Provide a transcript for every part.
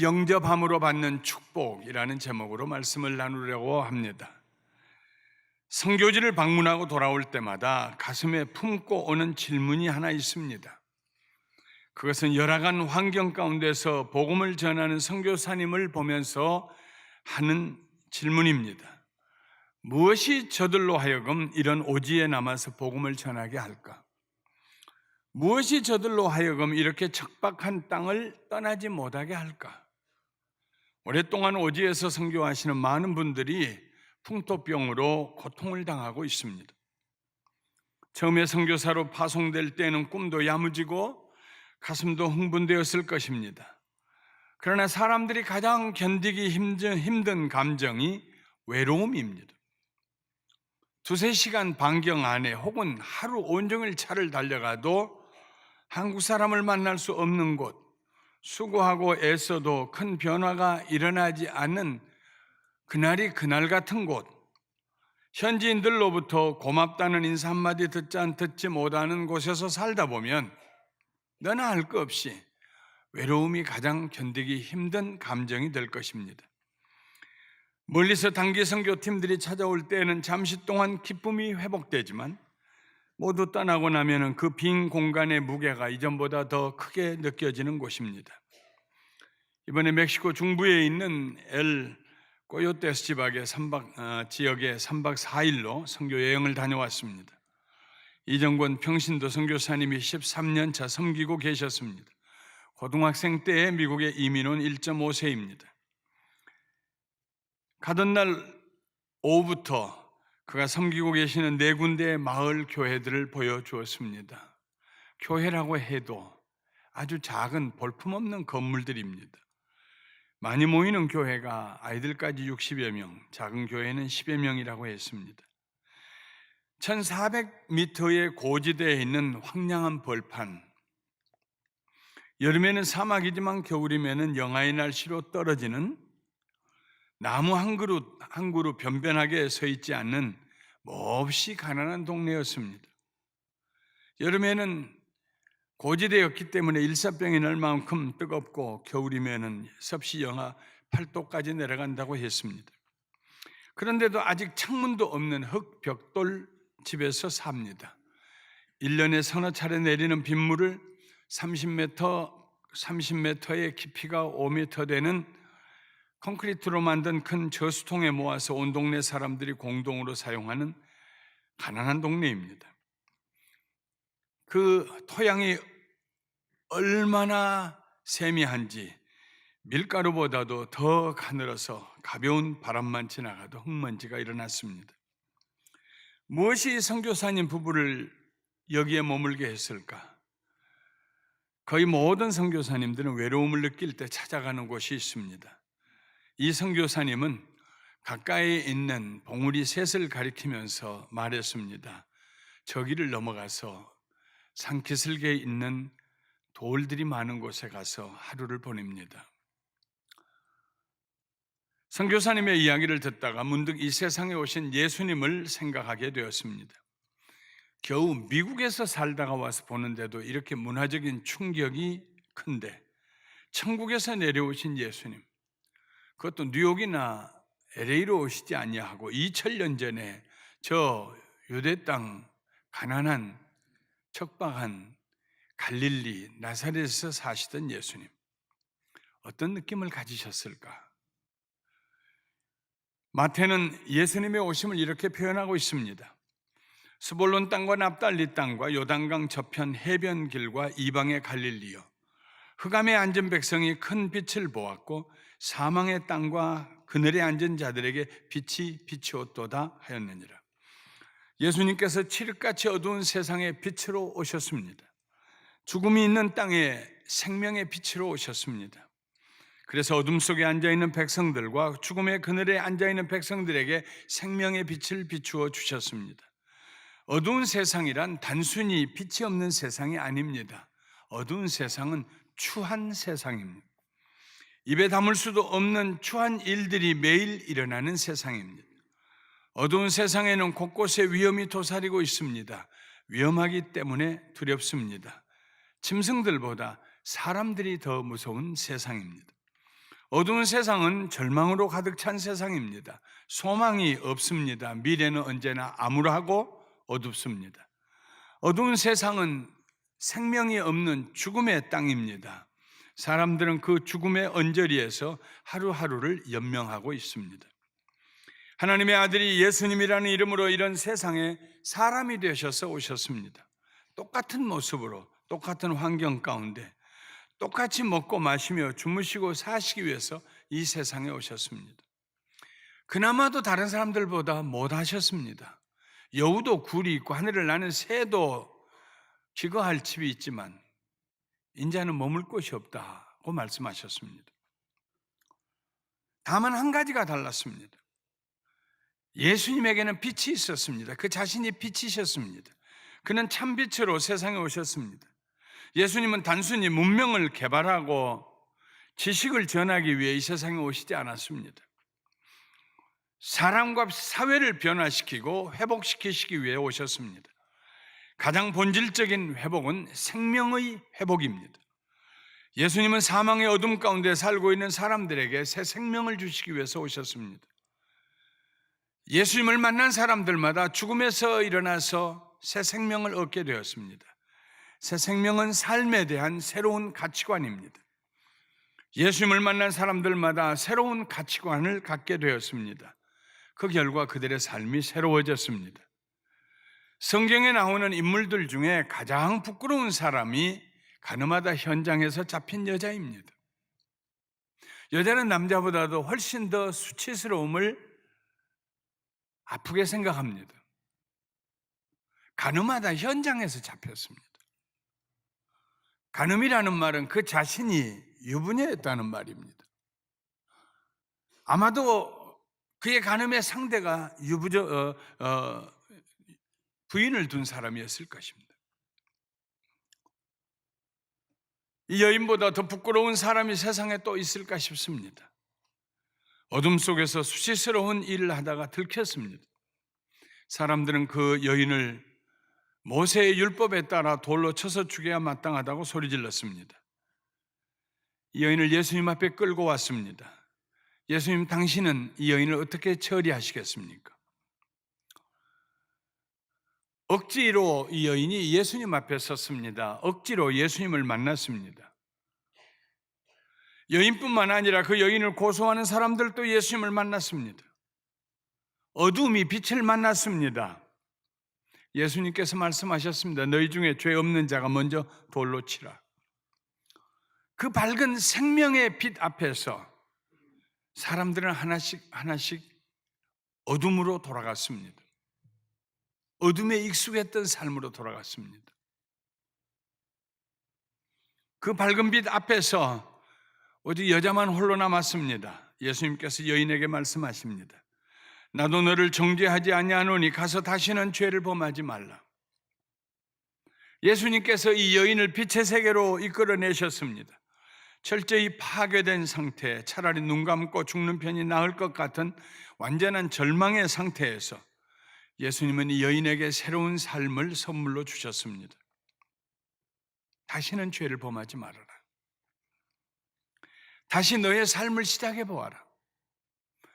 하나님을 영접함으로 받는 축복이라는 제목으로 말씀을 나누려고 합니다. 선교지를 방문하고 돌아올 때마다 가슴에 품고 오는 질문이 하나 있습니다. 그것은 열악한 환경 가운데서 복음을 전하는 선교사님을 보면서 하는 질문입니다. 무엇이 저들로 하여금 이런 오지에 남아서 복음을 전하게 할까? 무엇이 저들로 하여금 이렇게 척박한 땅을 떠나지 못하게 할까? 오랫동안 오지에서 선교하시는 많은 분들이 풍토병으로 고통을 당하고 있습니다. 처음에 선교사로 파송될 때는 꿈도 야무지고 가슴도 흥분되었을 것입니다. 그러나 사람들이 가장 견디기 힘든 감정이 외로움입니다. 두세 시간 반경 안에 혹은 하루 온종일 차를 달려가도 한국 사람을 만날 수 없는 곳, 수고하고 애써도 큰 변화가 일어나지 않는 그날이 그날 같은 곳, 현지인들로부터 고맙다는 인사 한마디 듣지 못하는 곳에서 살다 보면 너나 할 것 없이 외로움이 가장 견디기 힘든 감정이 될 것입니다. 멀리서 단기 선교팀들이 찾아올 때는 잠시 동안 기쁨이 회복되지만 모두 떠나고 나면 그 빈 공간의 무게가 이전보다 더 크게 느껴지는 곳입니다. 이번에 멕시코 중부에 있는 엘 꼬요테스 지역에 3박 4일로 선교 여행을 다녀왔습니다. 이정권 평신도 선교사님이 13년 차 섬기고 계셨습니다. 고등학생 때에 미국에 이민 온 1.5세입니다. 가던 날 오후부터 그가 섬기고 계시는 4군데의 마을 교회들을 보여주었습니다. 교회라고 해도 아주 작은 볼품없는 건물들입니다. 많이 모이는 교회가 아이들까지 60여 명, 작은 교회는 10여 명이라고 했습니다. 1400m의 고지대에 있는 황량한 벌판, 여름에는 사막이지만 겨울이면 영하의 날씨로 떨어지는 나무 한 그루 변변하게 서 있지 않는 몹시 가난한 동네였습니다. 여름에는 고지대였기 때문에 일사병이 날 만큼 뜨겁고 겨울이면 섭씨 영하 8도까지 내려간다고 했습니다. 그런데도 아직 창문도 없는 흙 벽돌 집에서 삽니다. 1년에 서너 차례 내리는 빗물을 30m의 깊이가 5m 되는 콘크리트로 만든 큰 저수통에 모아서 온 동네 사람들이 공동으로 사용하는 가난한 동네입니다. 그 토양이 얼마나 세미한지 밀가루보다도 더 가늘어서 가벼운 바람만 지나가도 흙먼지가 일어났습니다. 무엇이 선교사님 부부를 여기에 머물게 했을까? 거의 모든 선교사님들은 외로움을 느낄 때 찾아가는 곳이 있습니다. 이 선교사님은 가까이에 있는 봉우리 셋을 가리키면서 말했습니다. 저기를 넘어가서 산기슭에 있는 돌들이 많은 곳에 가서 하루를 보냅니다. 선교사님의 이야기를 듣다가 문득 이 세상에 오신 예수님을 생각하게 되었습니다. 겨우 미국에서 살다가 와서 보는데도 이렇게 문화적인 충격이 큰데 천국에서 내려오신 예수님, 그것도 뉴욕이나 LA로 오시지 아니하고 2000년 전에 저 유대 땅 가난한 척박한 갈릴리 나사렛에서 사시던 예수님, 어떤 느낌을 가지셨을까? 마태는 예수님의 오심을 이렇게 표현하고 있습니다. 스볼론 땅과 납달리 땅과 요단강 저편 해변길과 이방의 갈릴리여, 흑암에 앉은 백성이 큰 빛을 보았고 사망의 땅과 그늘에 앉은 자들에게 빛이 비추었도다 하였느니라. 예수님께서 칠흑같이 어두운 세상에 빛으로 오셨습니다. 죽음이 있는 땅에 생명의 빛으로 오셨습니다. 그래서 어둠 속에 앉아있는 백성들과 죽음의 그늘에 앉아있는 백성들에게 생명의 빛을 비추어 주셨습니다. 어두운 세상이란 단순히 빛이 없는 세상이 아닙니다. 어두운 세상은 추한 세상입니다. 입에 담을 수도 없는 추한 일들이 매일 일어나는 세상입니다. 어두운 세상에는 곳곳에 위험이 도사리고 있습니다. 위험하기 때문에 두렵습니다. 짐승들보다 사람들이 더 무서운 세상입니다. 어두운 세상은 절망으로 가득 찬 세상입니다. 소망이 없습니다. 미래는 언제나 암울하고 어둡습니다. 어두운 세상은 생명이 없는 죽음의 땅입니다. 사람들은 그 죽음의 언저리에서 하루하루를 연명하고 있습니다. 하나님의 아들이 예수님이라는 이름으로 이런 세상에 사람이 되셔서 오셨습니다. 똑같은 모습으로, 똑같은 환경 가운데 똑같이 먹고 마시며 주무시고 사시기 위해서 이 세상에 오셨습니다. 그나마도 다른 사람들보다 못하셨습니다. 여우도 굴이 있고 하늘을 나는 새도 기거할 집이 있지만 인자는 머물 곳이 없다고 말씀하셨습니다. 다만 한 가지가 달랐습니다. 예수님에게는 빛이 있었습니다. 그 자신이 빛이셨습니다. 그는 참빛으로 세상에 오셨습니다. 예수님은 단순히 문명을 개발하고 지식을 전하기 위해 이 세상에 오시지 않았습니다. 사람과 사회를 변화시키고 회복시키시기 위해 오셨습니다. 가장 본질적인 회복은 생명의 회복입니다. 예수님은 사망의 어둠 가운데 살고 있는 사람들에게 새 생명을 주시기 위해서 오셨습니다. 예수님을 만난 사람들마다 죽음에서 일어나서 새 생명을 얻게 되었습니다. 새 생명은 삶에 대한 새로운 가치관입니다. 예수님을 만난 사람들마다 새로운 가치관을 갖게 되었습니다. 그 결과 그들의 삶이 새로워졌습니다. 성경에 나오는 인물들 중에 가장 부끄러운 사람이 가늠하다 현장에서 잡힌 여자입니다. 여자는 남자보다도 훨씬 더 수치스러움을 아프게 생각합니다. 가늠하다 현장에서 잡혔습니다. 간음이라는 말은 그 자신이 유부녀였다는 말입니다. 아마도 그의 간음의 상대가 부인을 둔 사람이었을 것입니다. 이 여인보다 더 부끄러운 사람이 세상에 또 있을까 싶습니다. 어둠 속에서 수치스러운 일을 하다가 들켰습니다. 사람들은 그 여인을 모세의 율법에 따라 돌로 쳐서 죽여야 마땅하다고 소리질렀습니다. 이 여인을 예수님 앞에 끌고 왔습니다. 예수님, 당신은 이 여인을 어떻게 처리하시겠습니까? 억지로 이 여인이 예수님 앞에 섰습니다. 억지로 예수님을 만났습니다. 여인뿐만 아니라 그 여인을 고소하는 사람들도 예수님을 만났습니다. 어둠이 빛을 만났습니다. 예수님께서 말씀하셨습니다. 너희 중에 죄 없는 자가 먼저 돌로 치라. 그 밝은 생명의 빛 앞에서 사람들은 하나씩 어둠으로 돌아갔습니다. 어둠에 익숙했던 삶으로 돌아갔습니다. 그 밝은 빛 앞에서 오직 여자만 홀로 남았습니다. 예수님께서 여인에게 말씀하십니다. 나도 너를 정죄하지 아니하노니 가서 다시는 죄를 범하지 말라. 예수님께서 이 여인을 빛의 세계로 이끌어내셨습니다. 철저히 파괴된 상태, 차라리 눈 감고 죽는 편이 나을 것 같은 완전한 절망의 상태에서 예수님은 이 여인에게 새로운 삶을 선물로 주셨습니다. 다시는 죄를 범하지 말아라. 다시 너의 삶을 시작해 보아라.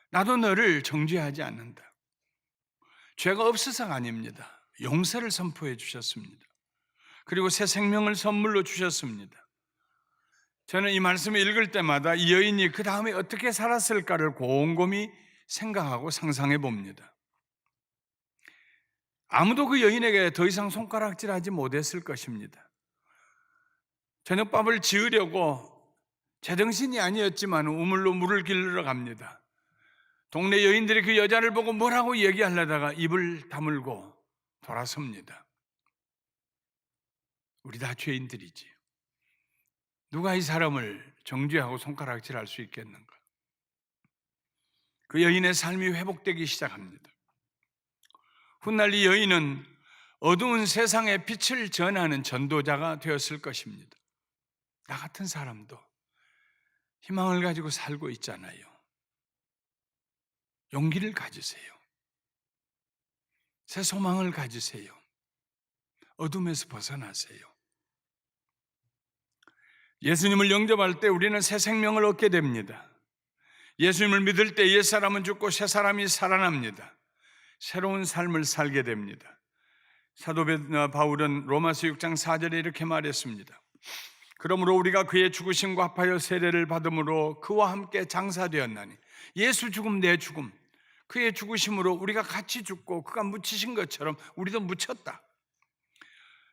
나도 너를 정죄하지 않는다. 죄가 없어서가 아닙니다. 용서를 선포해 주셨습니다. 그리고 새 생명을 선물로 주셨습니다. 저는 이 말씀을 읽을 때마다 이 여인이 그 다음에 어떻게 살았을까를 곰곰이 생각하고 상상해 봅니다. 아무도 그 여인에게 더 이상 손가락질하지 못했을 것입니다. 저녁밥을 지으려고 제정신이 아니었지만 우물로 물을 길르러 갑니다. 동네 여인들이 그 여자를 보고 뭐라고 얘기하려다가 입을 다물고 돌아섭니다. 우리 다 죄인들이지. 누가 이 사람을 정죄하고 손가락질할 수 있겠는가? 그 여인의 삶이 회복되기 시작합니다. 훗날 이 여인은 어두운 세상에 빛을 전하는 전도자가 되었을 것입니다. 나 같은 사람도 희망을 가지고 살고 있잖아요. 용기를 가지세요. 새 소망을 가지세요. 어둠에서 벗어나세요. 예수님을 영접할 때 우리는 새 생명을 얻게 됩니다. 예수님을 믿을 때 옛사람은 죽고 새사람이 살아납니다. 새로운 삶을 살게 됩니다. 사도 바울은 로마서 6장 4절에 이렇게 말했습니다. 그러므로 우리가 그의 죽으심과 합하여 세례를 받음으로 그와 함께 장사되었나니, 예수 죽음 내 죽음, 그의 죽으심으로 우리가 같이 죽고 그가 묻히신 것처럼 우리도 묻혔다.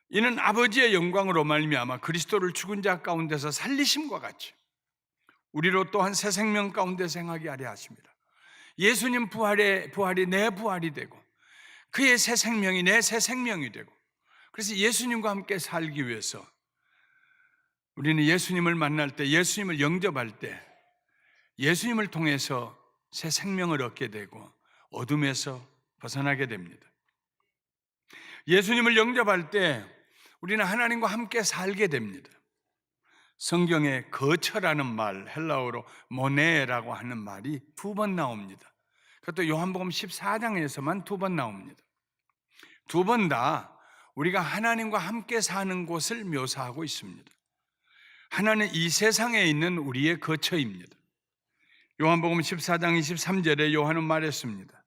이는 아버지의 영광으로 말미암아 그리스도를 죽은 자 가운데서 살리심과 같이 우리로 또한 새 생명 가운데 생하게 하려 하십니다. 예수님 부활이 내 부활이 되고 그의 새 생명이 내 새 생명이 되고, 그래서 예수님과 함께 살기 위해서 우리는 예수님을 만날 때, 예수님을 영접할 때 예수님을 통해서 새 생명을 얻게 되고 어둠에서 벗어나게 됩니다. 예수님을 영접할 때 우리는 하나님과 함께 살게 됩니다. 성경에 거처라는 말, 헬라어로 모네라고 하는 말이 2번 나옵니다. 그것도 요한복음 14장에서만 2번 나옵니다. 2번 다 우리가 하나님과 함께 사는 곳을 묘사하고 있습니다. 하나는 이 세상에 있는 우리의 거처입니다. 요한복음 14장 23절에 요한은 말했습니다.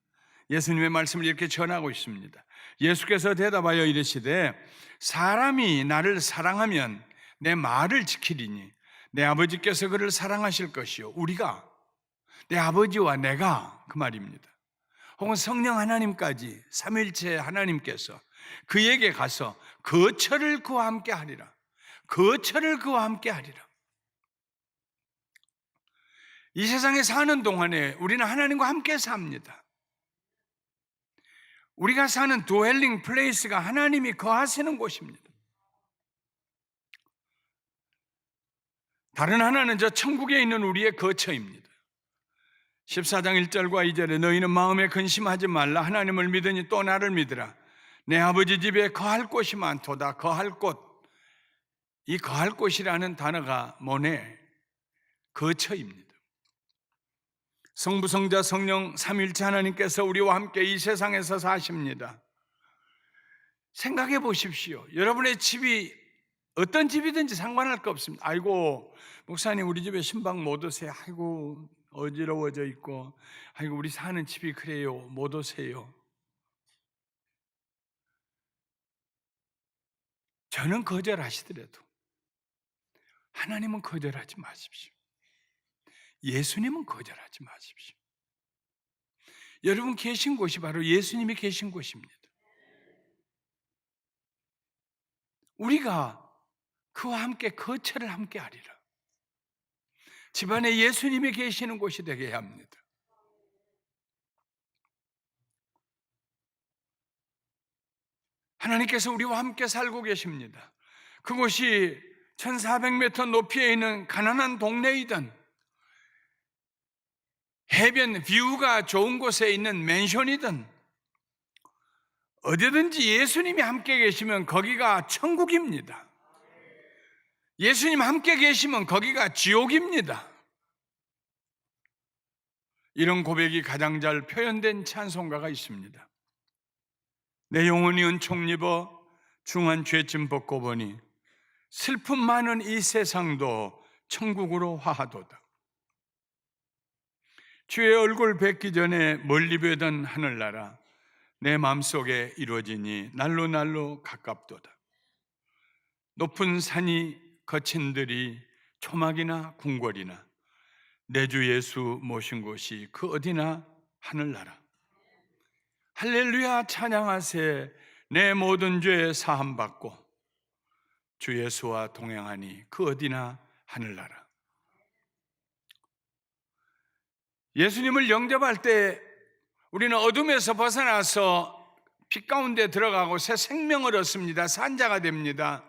예수님의 말씀을 이렇게 전하고 있습니다. 예수께서 대답하여 이르시되 사람이 나를 사랑하면 내 말을 지키리니 내 아버지께서 그를 사랑하실 것이요, 우리가, 내 아버지와 내가, 그 말입니다. 혹은 성령 하나님까지, 삼위일체 하나님께서 그에게 가서 거처를 그와 함께 하리라. 거처를 그와 함께 하리라. 이 세상에 사는 동안에 우리는 하나님과 함께 삽니다. 우리가 사는 드웰링 플레이스가 하나님이 거하시는 곳입니다. 다른 하나는 저 천국에 있는 우리의 거처입니다. 14장 1절과 2절에 너희는 마음에 근심하지 말라. 하나님을 믿으니 또 나를 믿으라. 내 아버지 집에 거할 곳이 많도다. 거할 곳. 이 거할 곳이라는 단어가 모네, 거처입니다. 성부, 성자, 성령 삼위일체 하나님께서 우리와 함께 이 세상에서 사십니다. 생각해 보십시오. 여러분의 집이 어떤 집이든지 상관할 거 없습니다. 아이고, 목사님 우리 집에 신방 못 오세요. 아이고, 어지러워져 있고, 아이고 우리 사는 집이 그래요, 못 오세요. 저는 거절하시더라도 하나님은 거절하지 마십시오. 예수님은 거절하지 마십시오. 여러분 계신 곳이 바로 예수님이 계신 곳입니다. 우리가 그와 함께 거처를 함께 하리라. 집안에 예수님이 계시는 곳이 되게 합니다. 하나님께서 우리와 함께 살고 계십니다. 그곳이 1400m 높이에 있는 가난한 동네이든 해변 뷰가 좋은 곳에 있는 맨션이든 어디든지 예수님이 함께 계시면 거기가 천국입니다. 예수님 함께 계시면 거기가 지옥입니다. 이런 고백이 가장 잘 표현된 찬송가가 있습니다. 내 영혼이 은총 입어 중한 죄짐 벗고 보니 슬픔 많은 이 세상도 천국으로 화하도다. 주의 얼굴 뵙기 전에 멀리 보던 하늘나라 내 마음속에 이루어지니 날로 날로 가깝도다. 높은 산이 거친 들이 초막이나 궁궐이나 내 주 예수 모신 곳이 그 어디나 하늘나라. 할렐루야 찬양하세. 내 모든 죄 사함 받고 주 예수와 동행하니 그 어디나 하늘나라. 예수님을 영접할 때 우리는 어둠에서 벗어나서 빛 가운데 들어가고 새 생명을 얻습니다. 산자가 됩니다.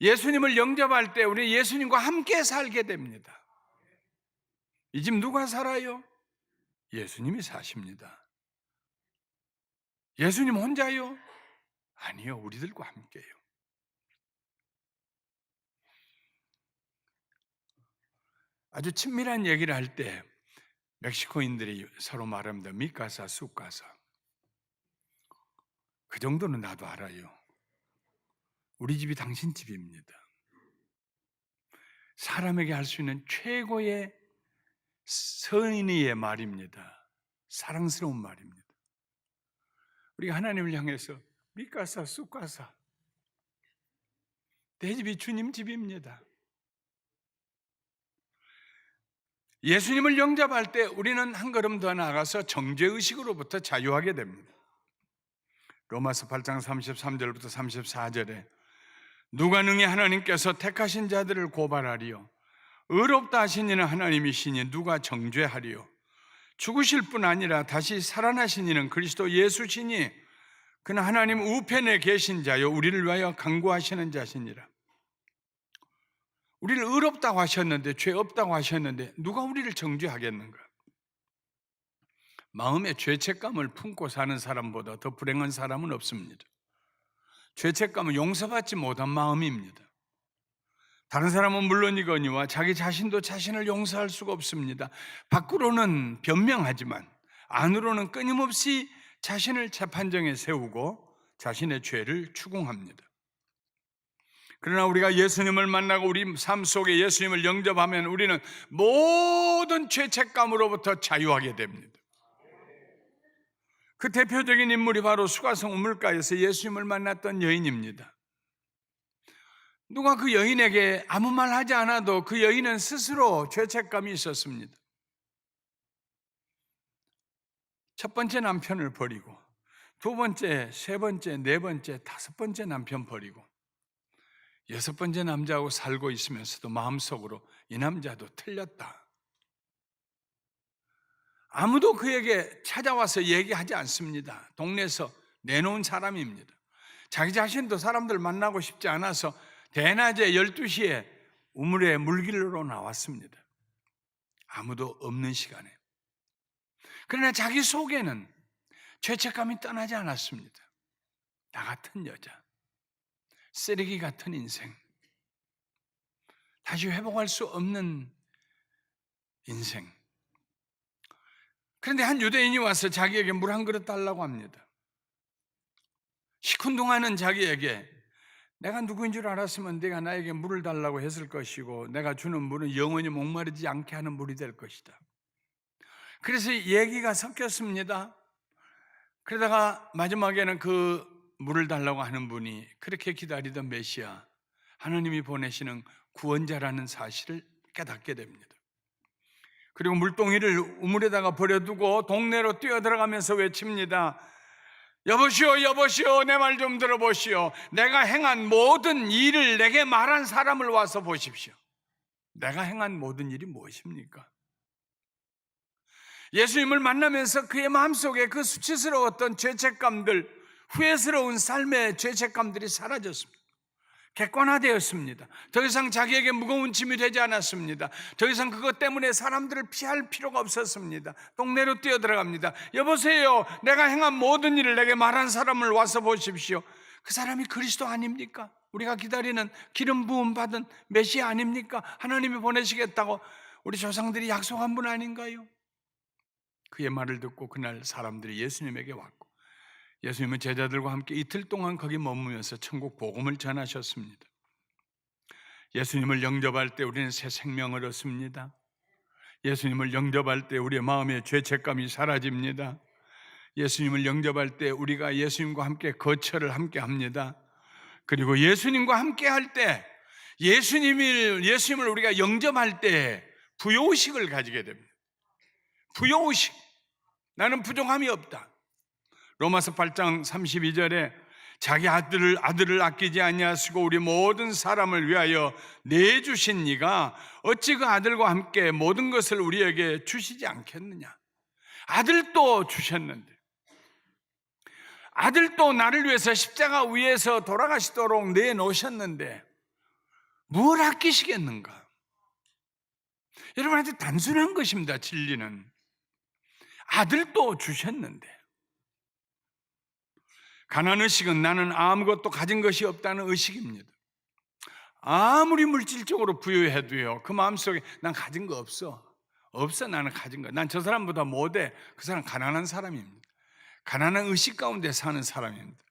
예수님을 영접할 때 우리는 예수님과 함께 살게 됩니다. 이 집 누가 살아요? 예수님이 사십니다. 예수님 혼자요? 아니요, 우리들과 함께요. 아주 친밀한 얘기를 할 때 멕시코인들이 서로 말합니다. 미카사, 수카사. 그 정도는 나도 알아요. 우리 집이 당신 집입니다. 사람에게 할 수 있는 최고의 선의의 말입니다. 사랑스러운 말입니다. 우리가 하나님을 향해서 미까사 쑥가사, 내 집이 주님 집입니다. 예수님을 영접할 때 우리는 한 걸음 더 나아가서 정죄의식으로부터 자유하게 됩니다. 로마서 8장 33절부터 34절에 누가 능히 하나님께서 택하신 자들을 고발하리요? 의롭다 하신 이는 하나님이시니 누가 정죄하리요? 죽으실 뿐 아니라 다시 살아나신 이는 그리스도 예수시니 그는 하나님 우편에 계신 자요 우리를 위하여 간구하시는 자시니라. 우리를 의롭다고 하셨는데, 죄 없다고 하셨는데 누가 우리를 정죄하겠는가? 마음에 죄책감을 품고 사는 사람보다 더 불행한 사람은 없습니다. 죄책감은 용서받지 못한 마음입니다. 다른 사람은 물론이거니와 자기 자신도 자신을 용서할 수가 없습니다. 밖으로는 변명하지만 안으로는 끊임없이 자신을 재판정에 세우고 자신의 죄를 추궁합니다. 그러나 우리가 예수님을 만나고 우리 삶 속에 예수님을 영접하면 우리는 모든 죄책감으로부터 자유하게 됩니다. 그 대표적인 인물이 바로 수가성 우물가에서 예수님을 만났던 여인입니다. 누가 그 여인에게 아무 말 하지 않아도 그 여인은 스스로 죄책감이 있었습니다. 첫 번째 남편을 버리고 두 번째, 세 번째, 네 번째, 다섯 번째 남편 버리고 여섯 번째 남자하고 살고 있으면서도 마음속으로 이 남자도 틀렸다. 아무도 그에게 찾아와서 얘기하지 않습니다. 동네에서 내놓은 사람입니다. 자기 자신도 사람들 만나고 싶지 않아서 대낮에 12시에 우물에 물길로 나왔습니다. 아무도 없는 시간에. 그러나 자기 속에는 죄책감이 떠나지 않았습니다. 나 같은 여자, 쓰레기 같은 인생, 다시 회복할 수 없는 인생. 그런데 한 유대인이 와서 자기에게 물 한 그릇 달라고 합니다. 시큰둥하는 자기에게 내가 누구인 줄 알았으면 네가 나에게 물을 달라고 했을 것이고 내가 주는 물은 영원히 목마르지 않게 하는 물이 될 것이다. 그래서 얘기가 섞였습니다. 그러다가 마지막에는 그 물을 달라고 하는 분이 그렇게 기다리던 메시아, 하나님이 보내시는 구원자라는 사실을 깨닫게 됩니다. 그리고 물동이를 우물에다가 버려두고 동네로 뛰어들어가면서 외칩니다. 여보시오, 여보시오, 내 말 좀 들어보시오. 내가 행한 모든 일을 내게 말한 사람을 와서 보십시오. 내가 행한 모든 일이 무엇입니까? 예수님을 만나면서 그의 마음속에 그 수치스러웠던 죄책감들, 후회스러운 삶의 죄책감들이 사라졌습니다. 객관화되었습니다. 더 이상 자기에게 무거운 짐이 되지 않았습니다. 더 이상 그것 때문에 사람들을 피할 필요가 없었습니다. 동네로 뛰어들어갑니다. 여보세요, 내가 행한 모든 일을 내게 말한 사람을 와서 보십시오. 그 사람이 그리스도 아닙니까? 우리가 기다리는 기름 부음 받은 메시아 아닙니까? 하나님이 보내시겠다고 우리 조상들이 약속한 분 아닌가요? 그의 말을 듣고 그날 사람들이 예수님에게 왔고 예수님은 제자들과 함께 이틀 동안 거기 머무면서 천국 복음을 전하셨습니다. 예수님을 영접할 때 우리는 새 생명을 얻습니다. 예수님을 영접할 때 우리의 마음의 죄책감이 사라집니다. 예수님을 영접할 때 우리가 예수님과 함께 거처를 함께 합니다. 그리고 예수님과 함께 할 때 예수님을 우리가 영접할 때 부요의식을 가지게 됩니다. 부요의식. 나는 부족함이 없다. 로마서 8장 32절에 자기 아들을 아끼지 아니하시고 우리 모든 사람을 위하여 내주신 이가 어찌 그 아들과 함께 모든 것을 우리에게 주시지 않겠느냐. 아들도 주셨는데, 아들도 나를 위해서 십자가 위에서 돌아가시도록 내놓으셨는데 뭘 아끼시겠는가? 여러분, 아주 단순한 것입니다. 진리는 아들도 주셨는데, 가난의식은 나는 아무것도 가진 것이 없다는 의식입니다. 아무리 물질적으로 부유해도요, 그 마음속에 난 가진 거 없어. 나는 가진 거. 난 저 사람보다 못해. 그 사람 가난한 사람입니다. 가난한 의식 가운데 사는 사람입니다.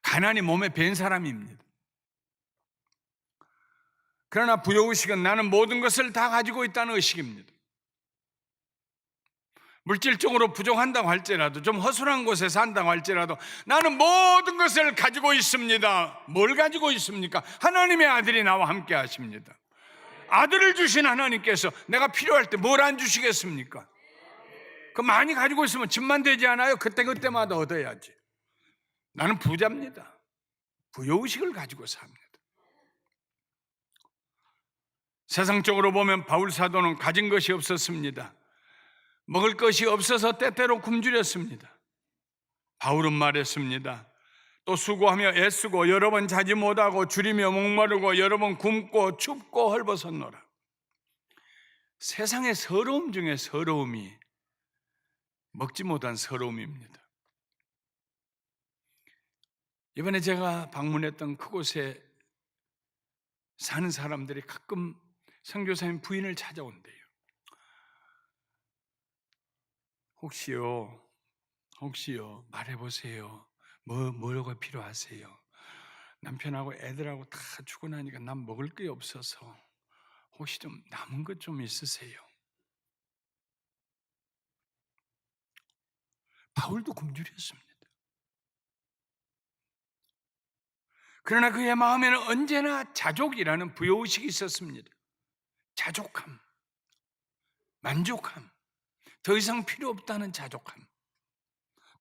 가난이 몸에 밴 사람입니다. 그러나 부유의식은 나는 모든 것을 다 가지고 있다는 의식입니다. 물질적으로 부족한다고 할지라도, 좀 허술한 곳에 산다고 할지라도 나는 모든 것을 가지고 있습니다. 뭘 가지고 있습니까? 하나님의 아들이 나와 함께 하십니다. 아들을 주신 하나님께서 내가 필요할 때 뭘 안 주시겠습니까? 그 많이 가지고 있으면 집만 되지 않아요? 그때그때마다 얻어야지. 나는 부자입니다. 부여의식을 가지고 삽니다. 세상적으로 보면 바울 사도는 가진 것이 없었습니다. 먹을 것이 없어서 때때로 굶주렸습니다. 바울은 말했습니다. 또 수고하며 애쓰고 여러 번 자지 못하고 줄이며 목마르고 여러 번 굶고 춥고 헐벗었노라. 세상의 서러움 중에 서러움이 먹지 못한 서러움입니다. 이번에 제가 방문했던 그곳에 사는 사람들이 가끔 선교사님 부인을 찾아온대요. 혹시요 말해보세요. 뭐가 필요하세요? 남편하고 애들하고 다 죽고 나니까 난 먹을 게 없어서 혹시 좀 남은 것 좀 있으세요? 바울도 굶주렸습니다. 그러나 그의 마음에는 언제나 자족이라는 부여의식이 있었습니다. 자족함, 만족함, 더 이상 필요 없다는 자족함.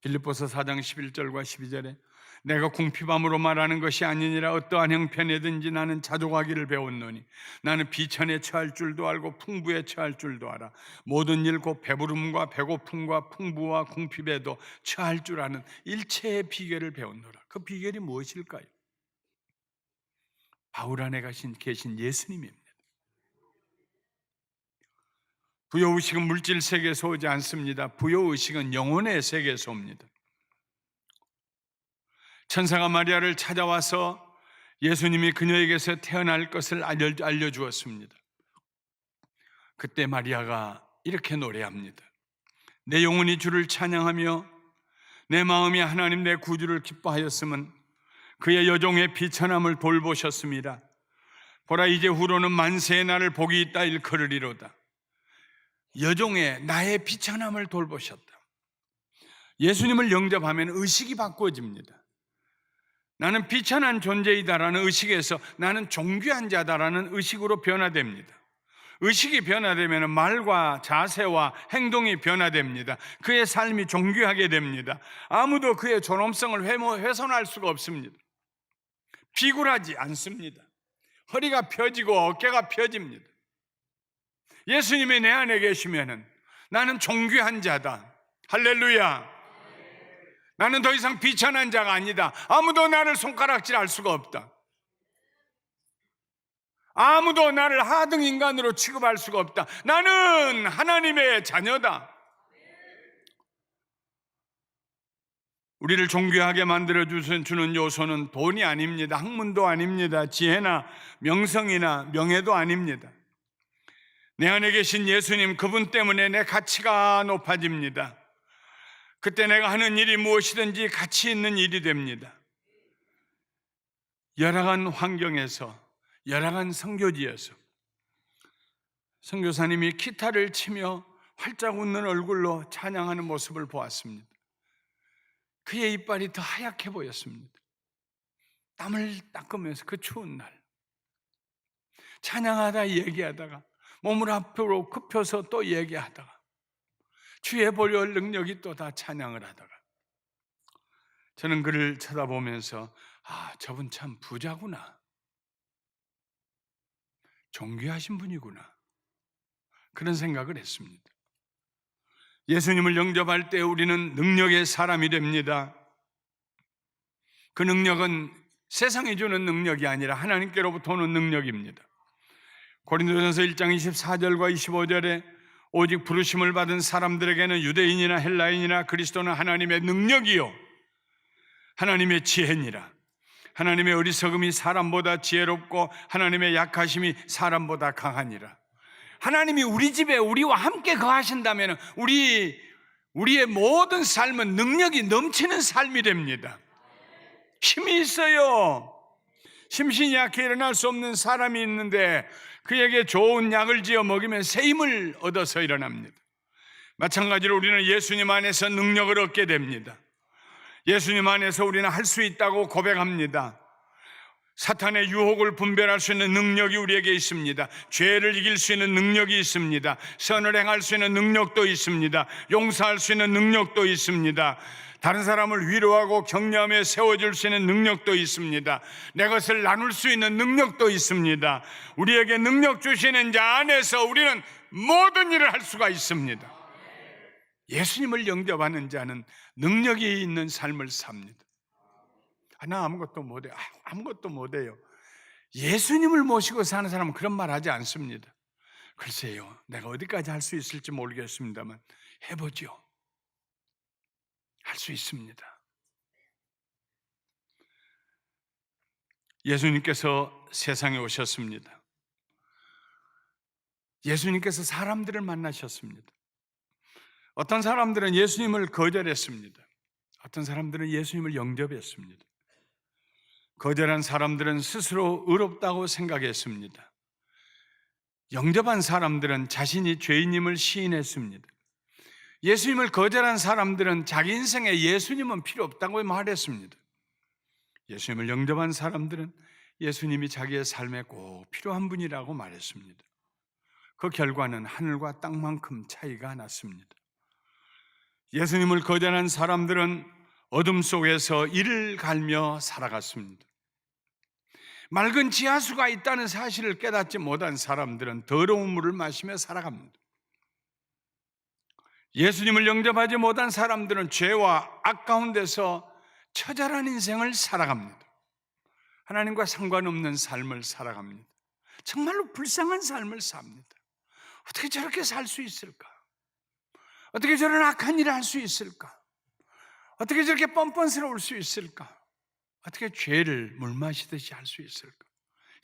빌립보서 4장 11절과 12절에 내가 궁핍함으로 말하는 것이 아니니라 어떠한 형편이든지 나는 자족하기를 배웠노니 나는 비천에 처할 줄도 알고 풍부에 처할 줄도 알아. 모든 일 곧 배부름과 배고픔과 풍부와 궁핍에도 처할 줄 아는 일체의 비결을 배웠노라. 그 비결이 무엇일까요? 바울 안에 계신 예수님입니다. 부여의식은 물질 세계에서 오지 않습니다. 부여의식은 영혼의 세계에서 옵니다. 천사가 마리아를 찾아와서 예수님이 그녀에게서 태어날 것을 알려주었습니다. 그때 마리아가 이렇게 노래합니다. 내 영혼이 주를 찬양하며 내 마음이 하나님 내 구주를 기뻐하였음은 그의 여종의 비천함을 돌보셨습니다. 보라 이제 후로는 만세의 나를 복이 있다 일컬으리로다. 여종의 나의 비천함을 돌보셨다. 예수님을 영접하면 의식이 바꿔집니다. 나는 비천한 존재이다라는 의식에서 나는 존귀한 자다라는 의식으로 변화됩니다. 의식이 변화되면 말과 자세와 행동이 변화됩니다. 그의 삶이 존귀하게 됩니다. 아무도 그의 존엄성을 훼손할 수가 없습니다. 비굴하지 않습니다. 허리가 펴지고 어깨가 펴집니다. 예수님이 내 안에 계시면 나는 존귀한 자다. 할렐루야. 나는 더 이상 비천한 자가 아니다. 아무도 나를 손가락질할 수가 없다. 아무도 나를 하등 인간으로 취급할 수가 없다. 나는 하나님의 자녀다. 우리를 존귀하게 만들어주는 요소는 돈이 아닙니다. 학문도 아닙니다. 지혜나 명성이나 명예도 아닙니다. 내 안에 계신 예수님, 그분 때문에 내 가치가 높아집니다. 그때 내가 하는 일이 무엇이든지 가치 있는 일이 됩니다. 열악한 환경에서, 열악한 선교지에서 선교사님이 기타를 치며 활짝 웃는 얼굴로 찬양하는 모습을 보았습니다. 그의 이빨이 더 하얗게 보였습니다. 땀을 닦으면서 그 추운 날 찬양하다 얘기하다가 몸을 앞으로 굽혀서 또 얘기하다가 주의 보혈 능력이 또 다 찬양을 하다가 저는 그를 쳐다보면서 저분 참 부자구나, 존귀하신 분이구나, 그런 생각을 했습니다. 예수님을 영접할 때 우리는 능력의 사람이 됩니다. 그 능력은 세상이 주는 능력이 아니라 하나님께로부터 오는 능력입니다. 고린도전서 1장 24절과 25절에 오직 부르심을 받은 사람들에게는 유대인이나 헬라인이나 그리스도는 하나님의 능력이요 하나님의 지혜니라. 하나님의 어리석음이 사람보다 지혜롭고 하나님의 약하심이 사람보다 강하니라. 하나님이 우리 집에 우리와 함께 거하신다면 우리의 모든 삶은 능력이 넘치는 삶이 됩니다. 힘이 있어요. 심신이 약해 일어날 수 없는 사람이 있는데 그에게 좋은 약을 지어 먹이면 새 힘을 얻어서 일어납니다. 마찬가지로 우리는 예수님 안에서 능력을 얻게 됩니다. 예수님 안에서 우리는 할 수 있다고 고백합니다. 사탄의 유혹을 분별할 수 있는 능력이 우리에게 있습니다. 죄를 이길 수 있는 능력이 있습니다. 선을 행할 수 있는 능력도 있습니다. 용서할 수 있는 능력도 있습니다. 다른 사람을 위로하고 격려하며 세워줄 수 있는 능력도 있습니다. 내 것을 나눌 수 있는 능력도 있습니다. 우리에게 능력 주시는 자 안에서 우리는 모든 일을 할 수가 있습니다. 예수님을 영접하는 자는 능력이 있는 삶을 삽니다. 나 아무것도 못해요. 아무것도 못해요. 예수님을 모시고 사는 사람은 그런 말 하지 않습니다. 글쎄요, 내가 어디까지 할 수 있을지 모르겠습니다만 해보죠. 할 수 있습니다. 예수님께서 세상에 오셨습니다. 예수님께서 사람들을 만나셨습니다. 어떤 사람들은 예수님을 거절했습니다. 어떤 사람들은 예수님을 영접했습니다. 거절한 사람들은 스스로 의롭다고 생각했습니다. 영접한 사람들은 자신이 죄인임을 시인했습니다. 예수님을 거절한 사람들은 자기 인생에 예수님은 필요 없다고 말했습니다. 예수님을 영접한 사람들은 예수님이 자기의 삶에 꼭 필요한 분이라고 말했습니다. 그 결과는 하늘과 땅만큼 차이가 났습니다. 예수님을 거절한 사람들은 어둠 속에서 이를 갈며 살아갔습니다. 맑은 지하수가 있다는 사실을 깨닫지 못한 사람들은 더러운 물을 마시며 살아갑니다. 예수님을 영접하지 못한 사람들은 죄와 악 가운데서 처절한 인생을 살아갑니다. 하나님과 상관없는 삶을 살아갑니다. 정말로 불쌍한 삶을 삽니다. 어떻게 저렇게 살 수 있을까? 어떻게 저런 악한 일을 할 수 있을까? 어떻게 저렇게 뻔뻔스러울 수 있을까? 어떻게 죄를 물 마시듯이 할 수 있을까?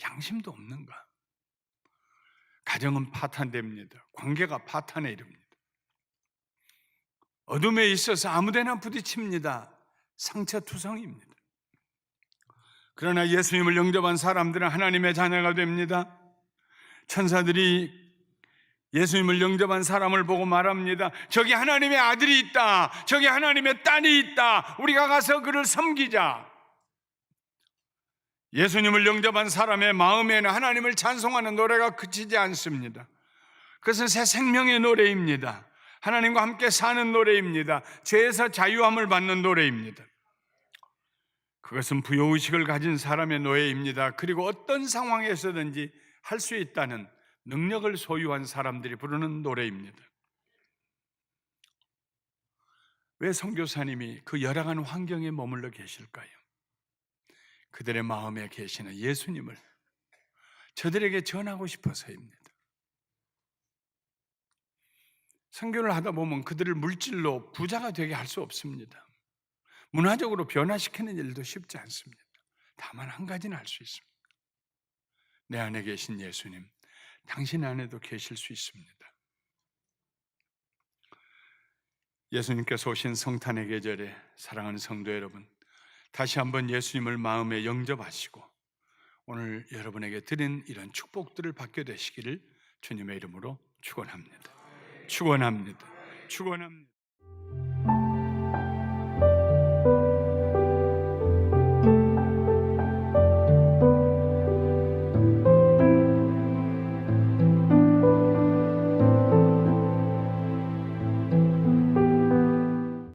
양심도 없는가? 가정은 파탄됩니다. 관계가 파탄에 이릅니다. 어둠에 있어서 아무데나 부딪힙니다. 상처투성입니다. 그러나 예수님을 영접한 사람들은 하나님의 자녀가 됩니다. 천사들이 예수님을 영접한 사람을 보고 말합니다. 저기 하나님의 아들이 있다. 저기 하나님의 딸이 있다. 우리가 가서 그를 섬기자. 예수님을 영접한 사람의 마음에는 하나님을 찬송하는 노래가 그치지 않습니다. 그것은 새 생명의 노래입니다. 하나님과 함께 사는 노래입니다. 죄에서 자유함을 받는 노래입니다. 그것은 부요의식을 가진 사람의 노래입니다. 그리고 어떤 상황에서든지 할 수 있다는 능력을 소유한 사람들이 부르는 노래입니다. 왜 선교사님이 그 열악한 환경에 머물러 계실까요? 그들의 마음에 계시는 예수님을 저들에게 전하고 싶어서입니다. 선교를 하다 보면 그들을 물질로 부자가 되게 할 수 없습니다. 문화적으로 변화시키는 일도 쉽지 않습니다. 다만 한 가지는 할 수 있습니다. 내 안에 계신 예수님, 당신 안에도 계실 수 있습니다. 예수님께서 오신 성탄의 계절에 사랑하는 성도 여러분, 다시 한번 예수님을 마음에 영접하시고 오늘 여러분에게 드린 이런 축복들을 받게 되시기를 주님의 이름으로 축원합니다. 축원합니다. 축원합니다.